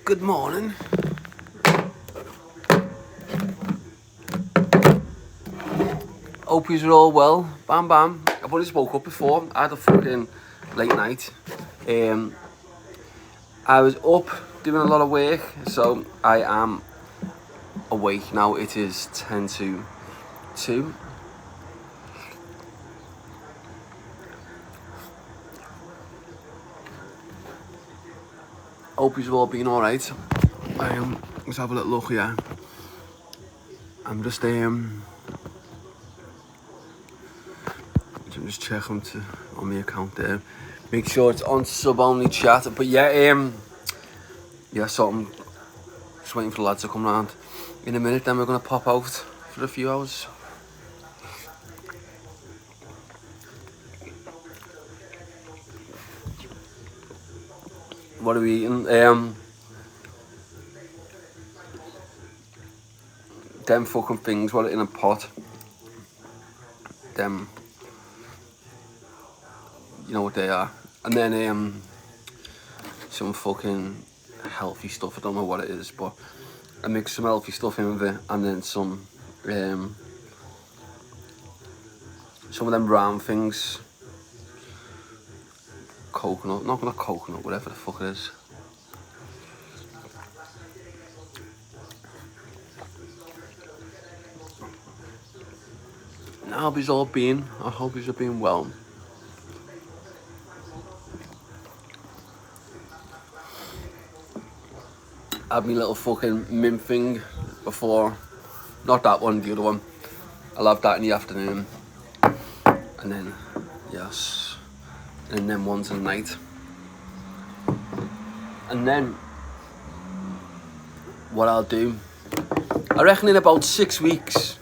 Good morning. Hope you're all well. Bam bam. I've only just woke up before. I had a fucking late night. I was up doing a lot of work, so I am awake now. It is 10 to 2. Hope you've all been alright. Let's have a little look here. I'm just checking on the account there. Make sure it's on sub only chat. But yeah, so I'm just waiting for the lads to come round in a minute. Then we're gonna pop out for a few hours. What are we eating? Them fucking things, what are in a pot? Them, you know what they are. And then some fucking healthy stuff. I don't know what it is, but I mix some healthy stuff in with it, and then some of them round things. Coconut, not coconut, whatever the fuck it is. I hope he's all been. I hope he's been well. I had my little fucking mint thing before. Not that one, the other one. I'll have that in the afternoon. And then, yes. And then ones at night. And then, what I'll do, I reckon in about 6 weeks,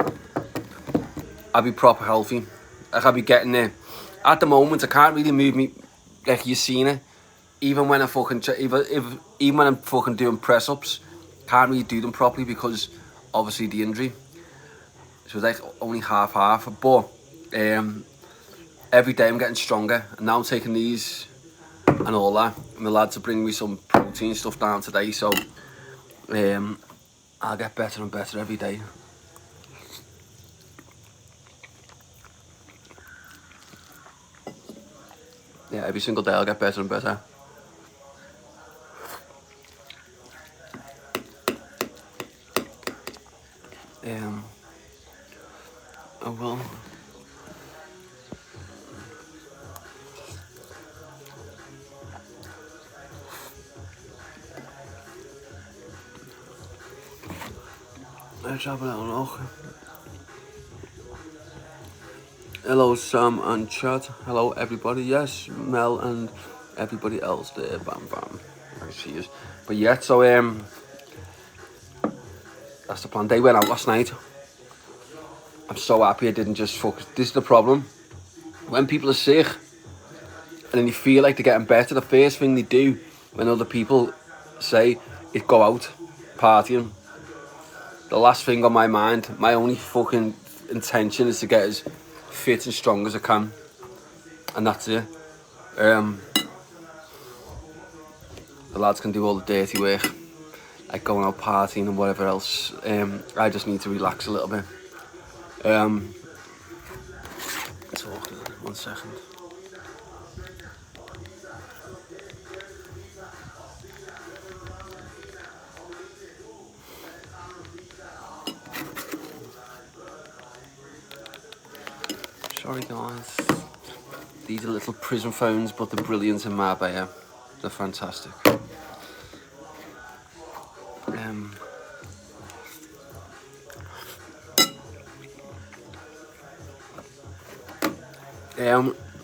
I'll be proper healthy. I'll be getting there. At the moment, I can't really move me, like you've seen it. Even when I'm fucking, even when I'm fucking doing press ups, can't really do them properly because obviously the injury. So it's like only half. But every day I'm getting stronger, and now I'm taking these and all that. And the lads are bringing me some protein stuff down today, so I'll get better and better every day. Yeah, every single day I'll get better and better. Oh well. Let's have a little look. Hello Sam and Chad. Hello everybody. Yes, Mel and everybody else there. Bam bam. I see you. But yeah, so that's the plan. They went out last night. I'm so happy I didn't just focus. This is the problem. When people are sick and then you feel like they're getting better, the first thing they do when other people say is go out partying. The last thing on my mind, my only fucking intention is to get as fit and strong as I can, and that's it. The lads can do all the dirty work, like going out partying and whatever else. I just need to relax a little bit. Talking. 1 second. Sorry guys, these are little prism phones, but they're brilliant in Marbella. They're fantastic.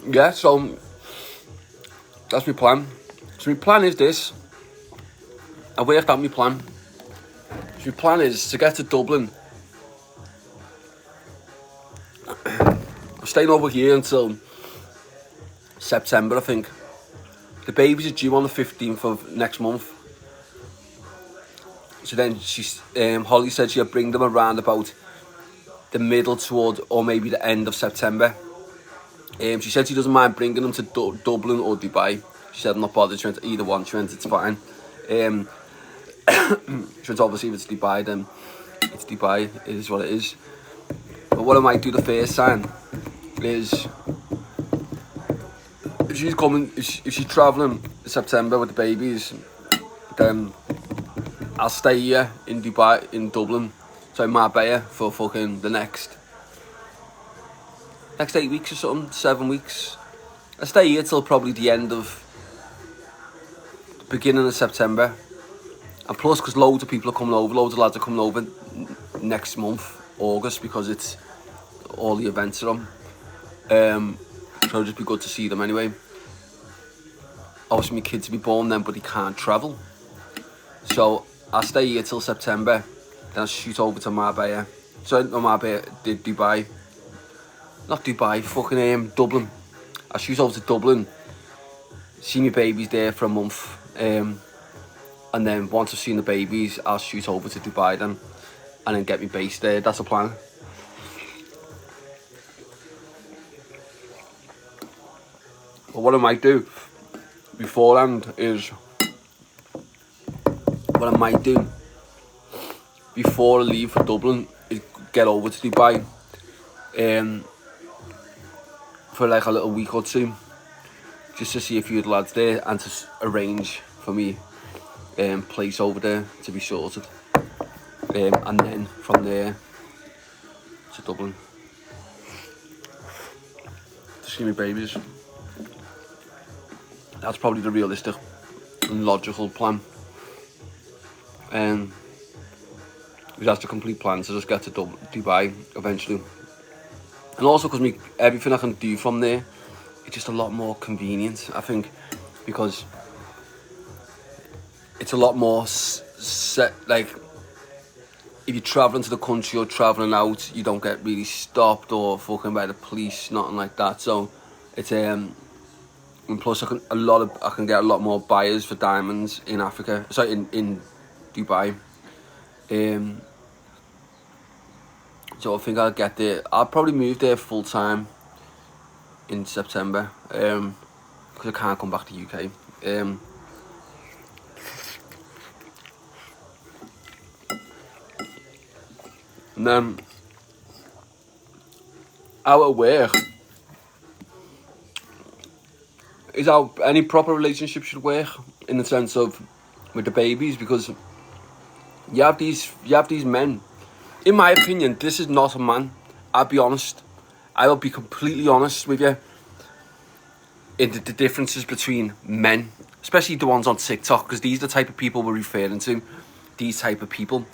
Yeah, so that's my plan. So my plan is this. I worked out my plan. So my plan is to get to Dublin. I'm staying over here until September, I think. The babies are due on the 15th of next month. So then Holly said she'll bring them around about the middle toward, or maybe the end of September. She said she doesn't mind bringing them to Dublin or Dubai. She said I'm not bothered, she went either one, she went it's fine. Since obviously if it's Dubai, then it's Dubai. It is what it is. But what I might do the first time is, if she's travelling in September with the babies, then I'll stay here in Dubai, in Dublin, so in Marbella for fucking the next 8 weeks or something, 7 weeks. I stay here till probably the beginning of September. And plus, because loads of people are coming over, loads of lads are coming over next month, August, because it's all the events are on. So it'll just be good to see them anyway. Obviously my kids will be born then, but they can't travel. So I'll stay here till September, then I'll shoot over to Marbella. Sorry, not Marbella, Dubai. Not Dubai, fucking Dublin. I'll shoot over to Dublin, see my babies there for a month. And then once I've seen the babies, I'll shoot over to Dubai then, and then get me base there. That's the plan. But what I might do beforehand is, before I leave for Dublin, is get over to Dubai for like a little week or two, just to see a few of the lads there and to arrange for me place over there to be sorted, and then from there to Dublin to see my babies. That's probably the realistic and logical plan. Because that's the complete plan, to just get to Dubai eventually. And also because everything I can do from there, it's just a lot more convenient, I think, because it's a lot more set. Like, if you're travelling to the country or travelling out, you don't get really stopped or fucking by the police, nothing like that. So it's and plus I can get a lot more buyers for diamonds in Africa. Sorry, in Dubai. So I think I'll get there. I'll probably move there full time in September, because I can't come back to UK. And then out of work is how any proper relationship should work, in the sense of with the babies, because you have these men. In my opinion, this is not a man. I'll be honest. I will be completely honest with you in the differences between men, especially the ones on TikTok, because these are the type of people we're referring to. These type of people.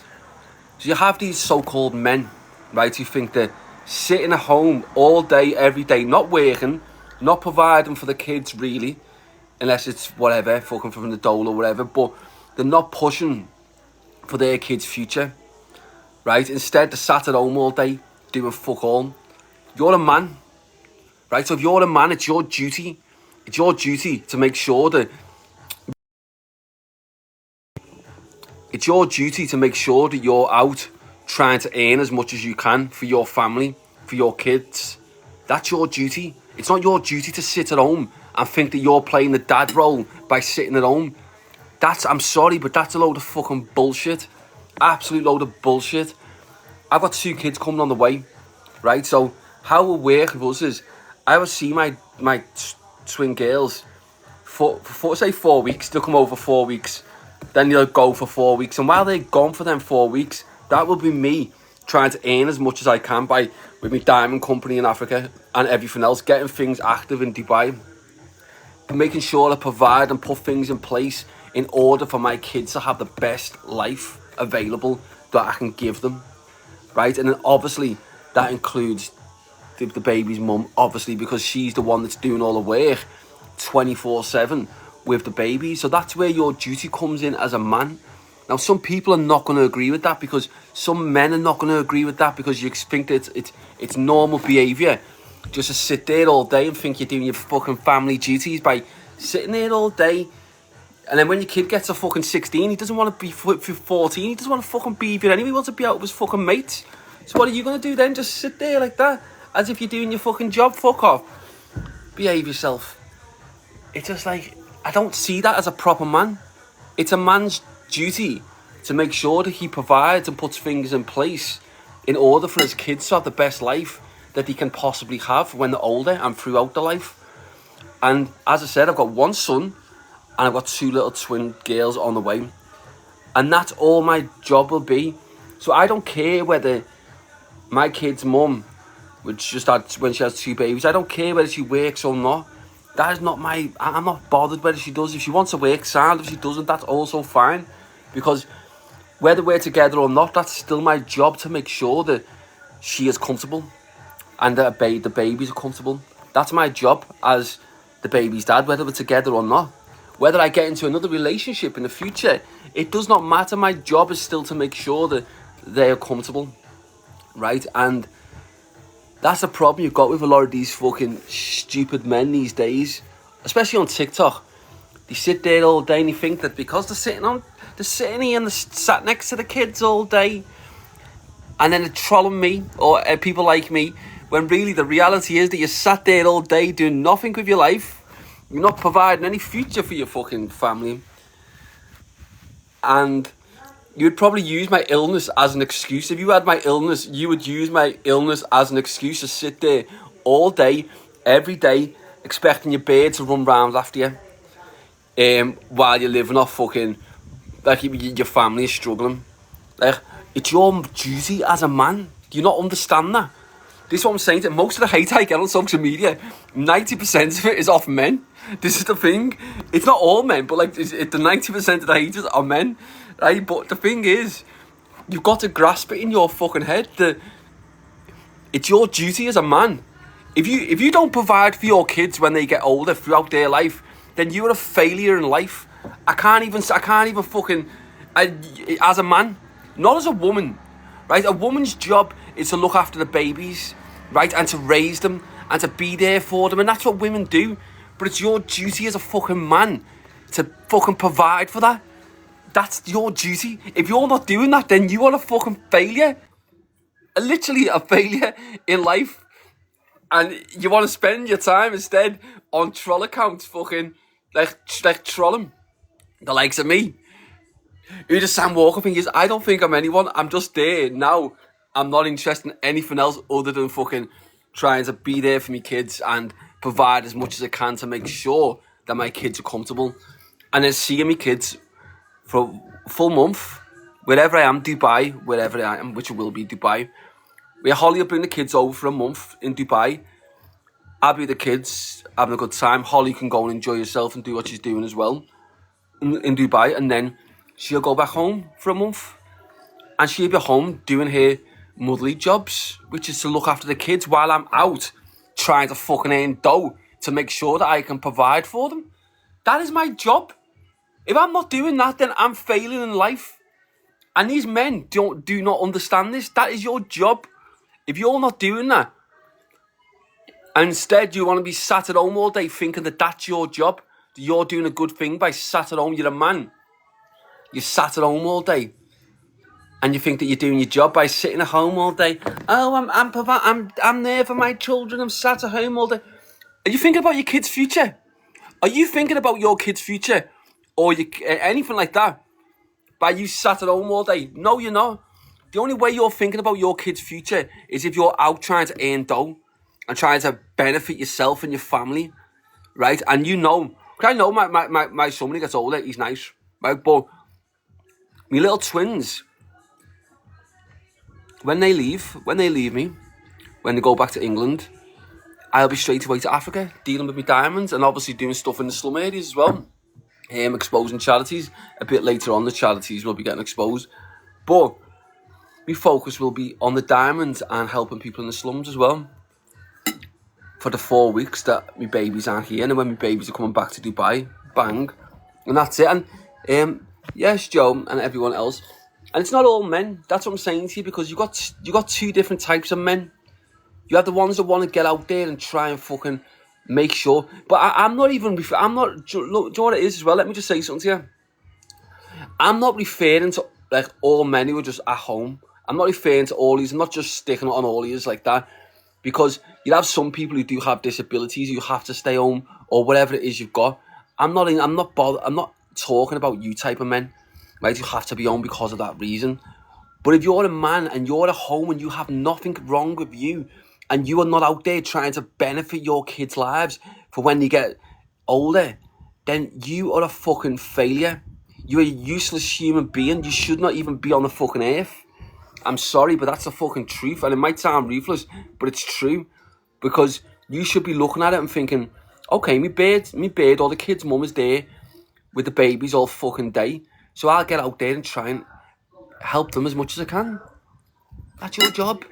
So you have these so-called men, right, who think they're sitting at home all day, every day, not working, not providing for the kids really, unless it's whatever, fucking from the dole or whatever, but they're not pushing for their kids' future, right? Instead, they're sat at home all day doing fuck all. You're a man, right? So if you're a man, it's your duty. It's your duty to make sure that you're out trying to earn as much as you can for your family, for your kids. That's your duty. It's not your duty to sit at home and think that you're playing the dad role by sitting at home. I'm sorry, but that's a load of fucking bullshit. Absolute load of bullshit. I've got 2 kids coming on the way, right? So how it works with us is, I will see my twin girls for say 4 weeks. They'll come over 4 weeks, then they'll go for 4 weeks, and while they're gone for them 4 weeks, that will be me trying to earn as much as I can with my diamond company in Africa and everything else, getting things active in Dubai, and making sure I provide and put things in place in order for my kids to have the best life available that I can give them, right? And then obviously that includes the baby's mum, obviously, because she's the one that's doing all the work 24/7 with the baby. So that's where your duty comes in as a man. Now, some people are not going to agree with that, because some men are not going to agree with that, because you think that it's normal behaviour just to sit there all day and think you're doing your fucking family duties by sitting there all day. And then when your kid gets to fucking 16, he doesn't want to be 14, he doesn't want to fucking be with you anyway, he wants to be out with his fucking mates. So what are you going to do then? Just sit there like that, as if you're doing your fucking job? Fuck off. Behave yourself. It's just like, I don't see that as a proper man. It's a man's duty to make sure that he provides and puts things in place in order for his kids to have the best life that they can possibly have when they're older and throughout their life. And as I said, I've got one son and I've got 2 little twin girls on the way. And that's all my job will be. So I don't care whether my kid's mum, which just had, when she has 2 babies, I don't care whether she works or not. That is not I'm not bothered whether she does. If she wants to work, sound. If she doesn't, that's also fine. Because whether we're together or not, that's still my job to make sure that she is comfortable and that the babies are comfortable. That's my job as the baby's dad, whether we're together or not. Whether I get into another relationship in the future, it does not matter. My job is still to make sure that they are comfortable, right? And that's the problem you've got with a lot of these fucking stupid men these days, especially on TikTok. They sit there all day and they think that because they're sitting here and they're sat next to the kids all day, and then they're trolling me or people like me, when really the reality is that you sat there all day doing nothing with your life. You're not providing any future for your fucking family. And you'd probably use my illness as an excuse. If you had my illness, you would use my illness as an excuse to sit there all day, every day, expecting your bird to run round after you, while you're living off fucking, like, your family is struggling. Like, it's your duty as a man. Do you not understand that? This is what I'm saying. That most of the hate I get on social media, 90% of it is off men. This is the thing. It's not all men, but like the 90% of the haters are men. Right? But the thing is, you've got to grasp it in your fucking head that it's your duty as a man. If you don't provide for your kids when they get older throughout their life, then you're a failure in life. I can't even fucking, as a man, not as a woman, right? A woman's job is to look after the babies, right? And to raise them and to be there for them. And that's what women do. But it's your duty as a fucking man to fucking provide for that. That's your duty. If you're not doing that, then you are a fucking failure. Literally a failure in life. And you want to spend your time instead on troll accounts, fucking, like trolling the likes of me. Who does Sam Walker think is? I don't think I'm anyone. I'm just there now. I'm not interested in anything else other than fucking trying to be there for my kids and provide as much as I can to make sure that my kids are comfortable. And then seeing my kids for a full month, wherever I am, Dubai, wherever I am, which it will be Dubai, where Holly will bring the kids over for a month in Dubai. I'll be with the kids, having a good time. Holly can go and enjoy herself and do what she's doing as well in Dubai. And then she'll go back home for a month. And she'll be home doing her motherly jobs, which is to look after the kids while I'm out trying to fucking earn dough to make sure that I can provide for them. That is my job. If I'm not doing that, then I'm failing in life. And these men do not understand this. That is your job. If you're not doing that, and instead you want to be sat at home all day thinking that that's your job, that you're doing a good thing by sat at home, you're a man. You're sat at home all day. And you think that you're doing your job by sitting at home all day. Oh, I'm there for my children. I'm sat at home all day. Are you thinking about your kids' future? Are you thinking about your kids' future? Or anything like that? By you sat at home all day? No, you're not. The only way you're thinking about your kids' future is if you're out trying to earn dough and trying to benefit yourself and your family, right? And you know, because I know my son, when he gets older, he's nice, right? But my little twins, when they leave me, when they go back to England, I'll be straight away to Africa, dealing with my diamonds and obviously doing stuff in the slum areas as well. Exposing charities. A bit later on, the charities will be getting exposed. But my focus will be on the diamonds and helping people in the slums as well. For the 4 weeks that my babies aren't here, and then when my babies are coming back to Dubai, bang. And that's it. And yes, Joe and everyone else. And it's not all men. That's what I'm saying to you, because you got 2 different types of men. You have the ones that want to get out there and try and fucking make sure. But I'm not. Do you know what it is as well? Let me just say something to you. I'm not referring to like all men who are just at home. I'm not referring to all these. I'm not just sticking it on all these like that. Because you have some people who do have disabilities, you have to stay home or whatever it is you've got. I'm not bothered. I'm not talking about you type of men. right? You have to be home because of that reason. But if you're a man and you're at home and you have nothing wrong with you, and you are not out there trying to benefit your kids' lives for when they get older, then you are a fucking failure. You're a useless human being. You should not even be on the fucking earth. I'm sorry, but that's the fucking truth. And it might sound ruthless, but it's true. Because you should be looking at it and thinking, okay, my bird, all the kids' mum is there with the babies all fucking day. So I'll get out there and try and help them as much as I can. That's your job.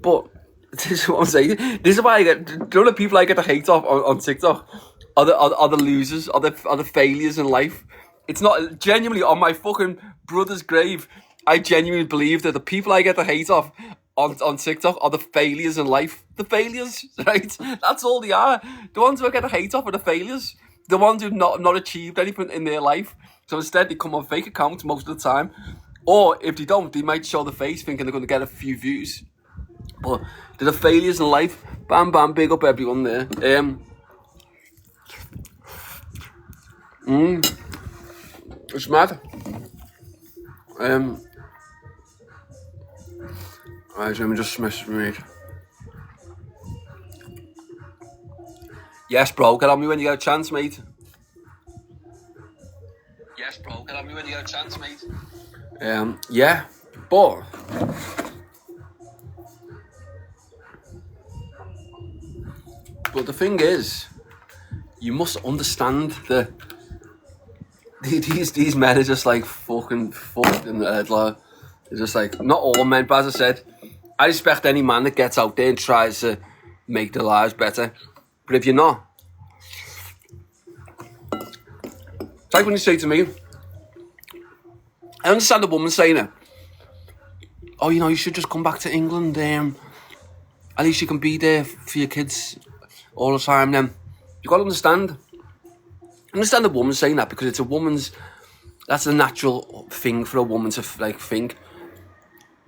But this is what I'm saying. This is why I get, do you know the people I get to hate off on TikTok are the losers, are the failures in life. It's not genuinely on my fucking brother's grave. I genuinely believe that the people I get to hate off on TikTok are the failures in life. The failures, right? That's all they are. The ones who I get to hate off are the failures. The ones who've not achieved anything in their life. So instead they come on fake accounts most of the time. Or if they don't, they might show the face thinking they're going to get a few views. But they're the failures in life. Bam, bam, big up everyone there. It's mad. Right, let me just message me, mate. Yes, bro, get on me when you get a chance, mate. Yes, bro, get on me when you get a chance, mate. Yeah, but the thing is, you must understand that these men are just like fucking fucked in the head. Like, they're just like, not all men, but as I said, I respect any man that gets out there and tries to make their lives better. But if you're not, it's like when you say to me, I understand the woman saying it. Oh, you know, you should just come back to England. At least you can be there for your kids all the time. Then you got to understand the woman saying that, because it's a woman's. That's a natural thing for a woman to like think.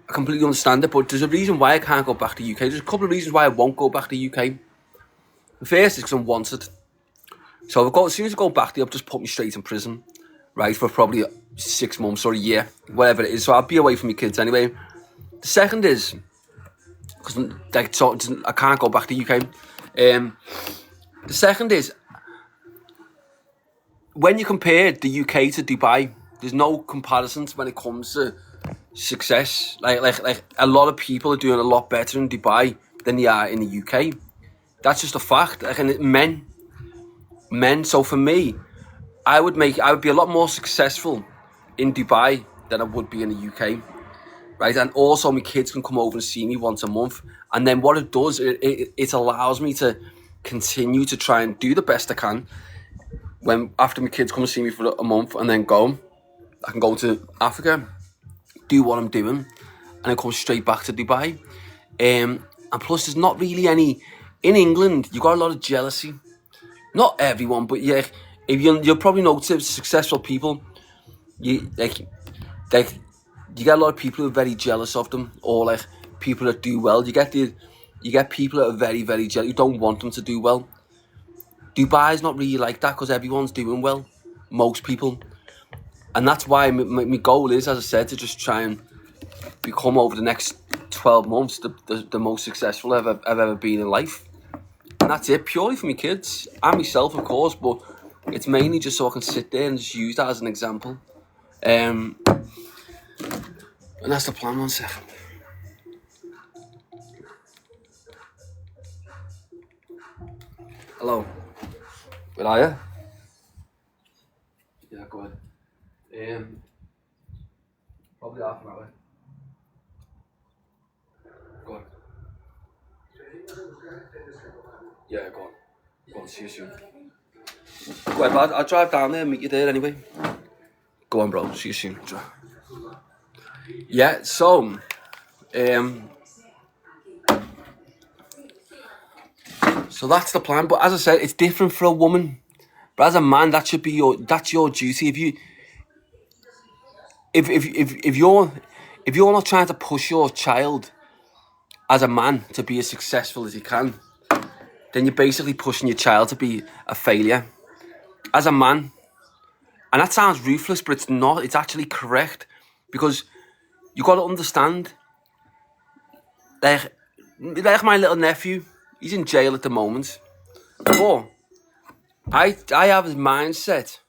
I completely understand it, but there's a reason why I can't go back to the UK. There's a couple of reasons why I won't go back to the UK. The first is because I'm wanted. So as soon as I go back there, they'll just put me straight in prison, right, for probably 6 months or a year, whatever it is. So I'll be away from my kids anyway. The second is because I can't go back to the UK. The second is, when you compare the UK to Dubai, there's no comparisons when it comes to success. Like a lot of people are doing a lot better in Dubai than they are in the UK. That's just a fact. Like, and men. So for me, I would be a lot more successful in Dubai than I would be in the UK, right? And also my kids can come over and see me once a month. And then what it does, it allows me to continue to try and do the best I can. When after my kids come and see me for a month and then go, I can go to Africa, do what I'm doing, and then come straight back to Dubai. And plus, there's not really any in England. You got a lot of jealousy. Not everyone, but yeah, if you'll probably notice successful people. You get a lot of people who are very jealous of them, or like people that do well. You get people that are very, very jealous. You don't want them to do well. Dubai's not really like that because everyone's doing well, most people, and that's why my goal is, as I said, to just try and become over the next 12 months the most successful I've ever been in life, and that's it, purely for my kids and myself, of course, but it's mainly just so I can sit there and just use that as an example, and that's the plan. 1 second. Hello. Where are you? Yeah, go ahead. Probably half an hour. Go on. Yeah, go on. Go on, see you soon. Go ahead, bud. I'll drive down there and meet you there anyway. Go on, bro. See you soon. Yeah, so... So that's the plan, but as I said, it's different for a woman. But as a man, that's your duty. If you're not trying to push your child as a man to be as successful as he can, then you're basically pushing your child to be a failure. As a man, And that sounds ruthless, but it's not. It's actually correct. Because you got to understand, like my little nephew, he's in jail at the moment. But I have his mindset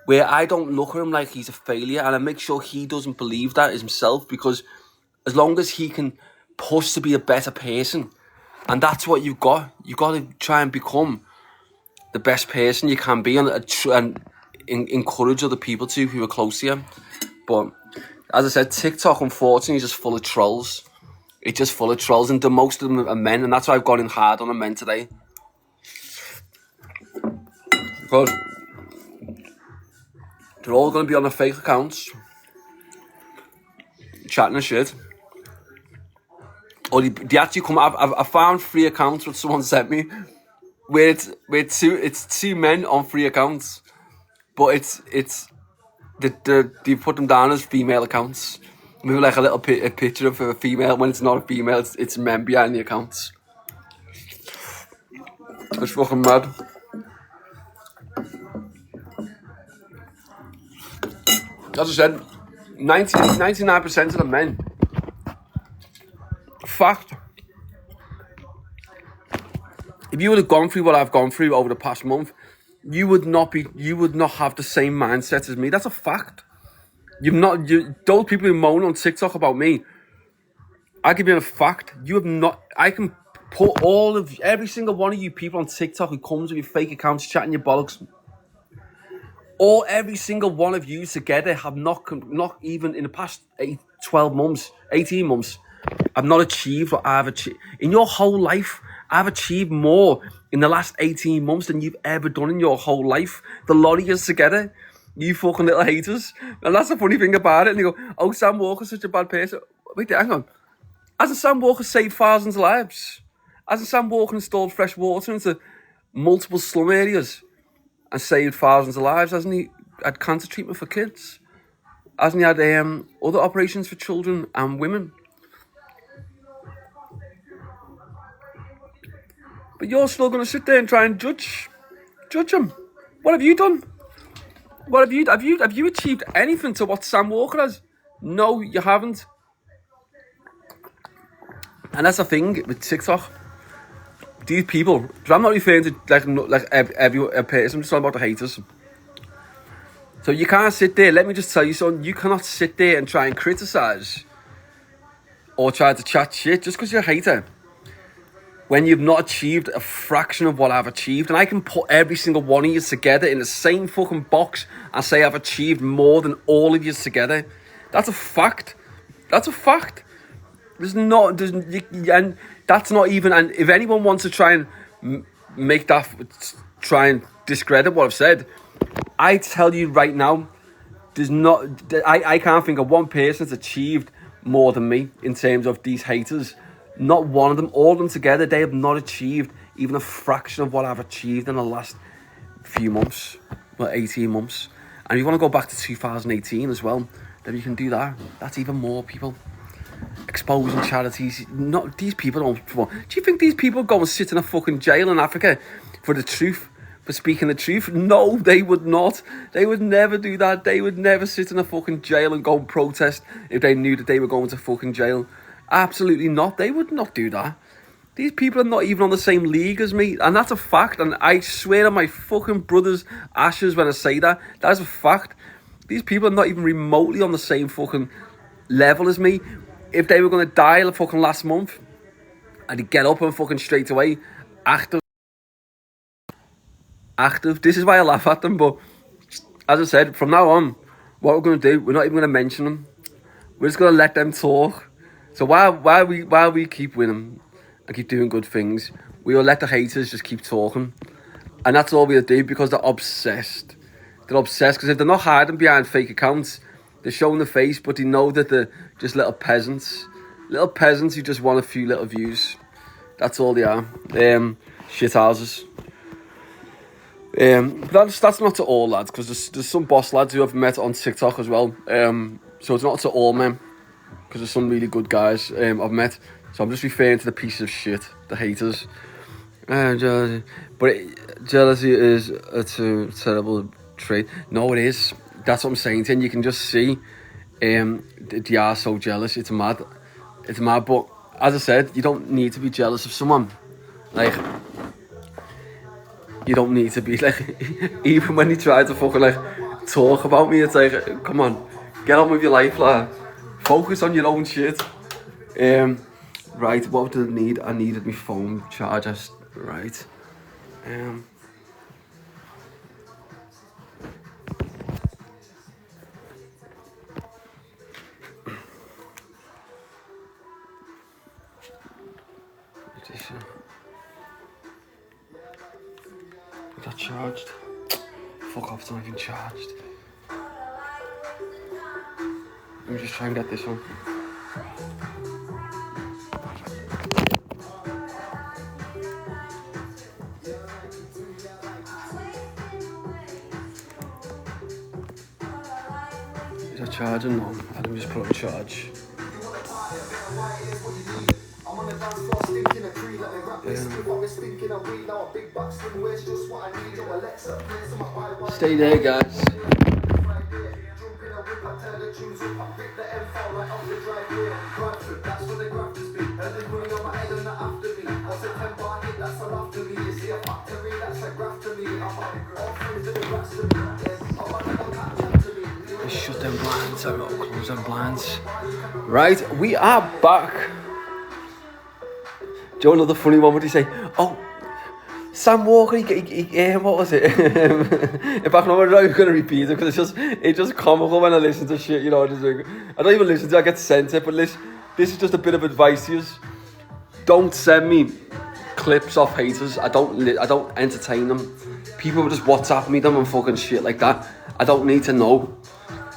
where I don't look at him like he's a failure, and I make sure he doesn't believe that himself, because as long as he can push to be a better person, and that's what you've got to try and become the best person you can be, and encourage other people to who are close to you. But as I said, TikTok unfortunately is just full of trolls. It's just full of trolls, and most of them are men, and that's why I've gone in hard on the men today. Because they're all going to be on their fake accounts, chatting and shit. Or they actually come. I found 3 accounts that someone sent me, where it's two men on 3 accounts, but they put them down as female accounts. Maybe like a little a picture of a female. When it's not a female, it's men behind the accounts. It's fucking mad. As I said, 99% of the men. Fact. If you would have gone through what I've gone through over the past month, you would not have the same mindset as me. That's a fact. Those people who moan on TikTok about me, I give you a fact. You have not. I can put every single one of you people on TikTok who comes with your fake accounts chatting your bollocks. Every single one of you together have not even in the past 18 months, I've not achieved what I've achieved. In your whole life, I've achieved more in the last 18 months than you've ever done in your whole life. The lot of you together, you fucking little haters. And that's the funny thing about it. And you go, oh, Sam Walker's such a bad person. Wait, hang on. Hasn't Sam Walker saved thousands of lives? Hasn't Sam Walker installed fresh water into multiple slum areas and saved thousands of lives? Hasn't he had cancer treatment for kids? Hasn't he had other operations for children and women? But you're still going to sit there and try and judge him. What have you done? What have you achieved anything to what Sam Walker has? No, you haven't. And that's the thing with TikTok. These people, because I'm not referring to like every person, I'm just talking about the haters. So you can't sit there, let me just tell you something, you cannot sit there and try and criticise or try to chat shit just because you're a hater when you've not achieved a fraction of what I've achieved. And I can put every single one of you together in the same fucking box and say I've achieved more than all of you together. That's a fact. That's a fact. And that's not even, and if anyone wants to try and try and discredit what I've said, I tell you right now, I can't think of one person that's achieved more than me in terms of these haters. Not one of them. All of them together, they have not achieved even a fraction of what I've achieved in the last few months, 18 months. And if you want to go back to 2018 as well, then you can do that. That's even more people. Exposing charities. Not these people don't. Do you think these people go and sit in a fucking jail in Africa for the truth, for speaking the truth? No, they would not. They would never do that. They would never sit in a fucking jail and go and protest if they knew that they were going to fucking jail. Absolutely not. They would not do that. These people are not even on the same league as me, and that's a fact. And I swear on my fucking brother's ashes when I say that. That is a fact. These people are not even remotely on the same fucking level as me. If they were going to die the fucking last month, and they get up and fucking straight away, active. This is why I laugh at them. But as I said, from now on, what we're going to do, we're not even going to mention them. We're just going to let them talk. So while we keep winning and keep doing good things, we will let the haters just keep talking. And that's all we'll do, because they're obsessed. They're obsessed, because if they're not hiding behind fake accounts, they're showing the face, but they know that they're just little peasants. Little peasants who just want a few little views. That's all they are. Shit houses. That's not to all lads, because there's some boss lads who I've met on TikTok as well. So it's not to all men, because there's some really good guys I've met. So I'm just referring to the pieces of shit, the haters. Jealousy is a terrible trade. No, it is. That's what I'm saying to you. And you can just see they are so jealous. It's mad. It's mad. But as I said, you don't need to be jealous of someone. Like, you don't need to be like, even when he tried to fucking like talk about me, it's like, come on, get on with your life, lad. Focus on your own shit. Right, what did I need? I needed my phone charger. Right. Is that charged? Fuck off, it's not even charged. Let me just try and get this one. Is that charging? No. Let me just put it on charge. Stay there, guys. Shut them blinds, I've got to close them blinds. Right, we are back. Do you know another funny one? What did he say? Oh, Sam Walker, what was it? In fact, I'm not even going to repeat it because it's just comical when I listen to shit, you know. I don't even listen to it, I get sent it, but this is just a bit of advice to you. Don't send me clips of haters. I don't entertain them. People will just WhatsApp me them and fucking shit like that. I don't need to know.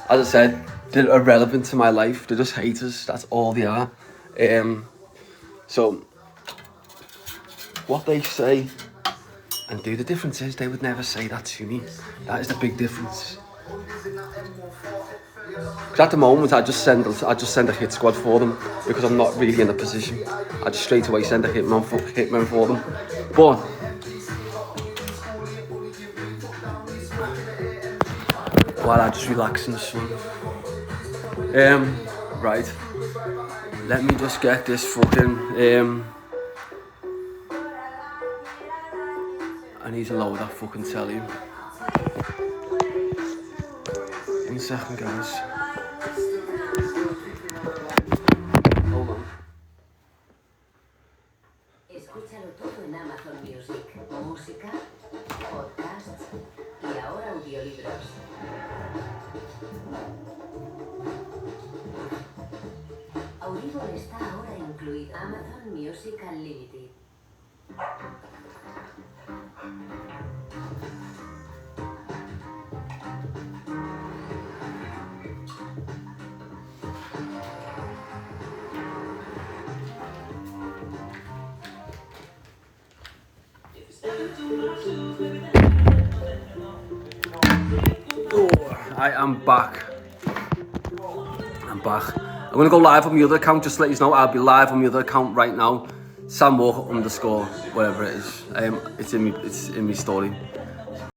As I said, they're irrelevant to my life. They're just haters. That's all they are. So, what they say and do, the difference is they would never say that to me. That is the big difference. Because at the moment, I just send a hit squad for them because I'm not really in a position. I just straight away send a hitman for them. But while I just relax in the sun. Right. Let me just get this fucking I need to lower that fucking telly. 1 second, guys. Hold on. Escúchalo todo en Amazon Music. Música, podcasts y ahora audiolibros. Audible está ahora incluido. Amazon Music Unlimited. I am back. I'm back. I'm going to go live on my other account, just to let you know. I'll be live on my other account right now. Sam Walker _ whatever it is. It's in my story.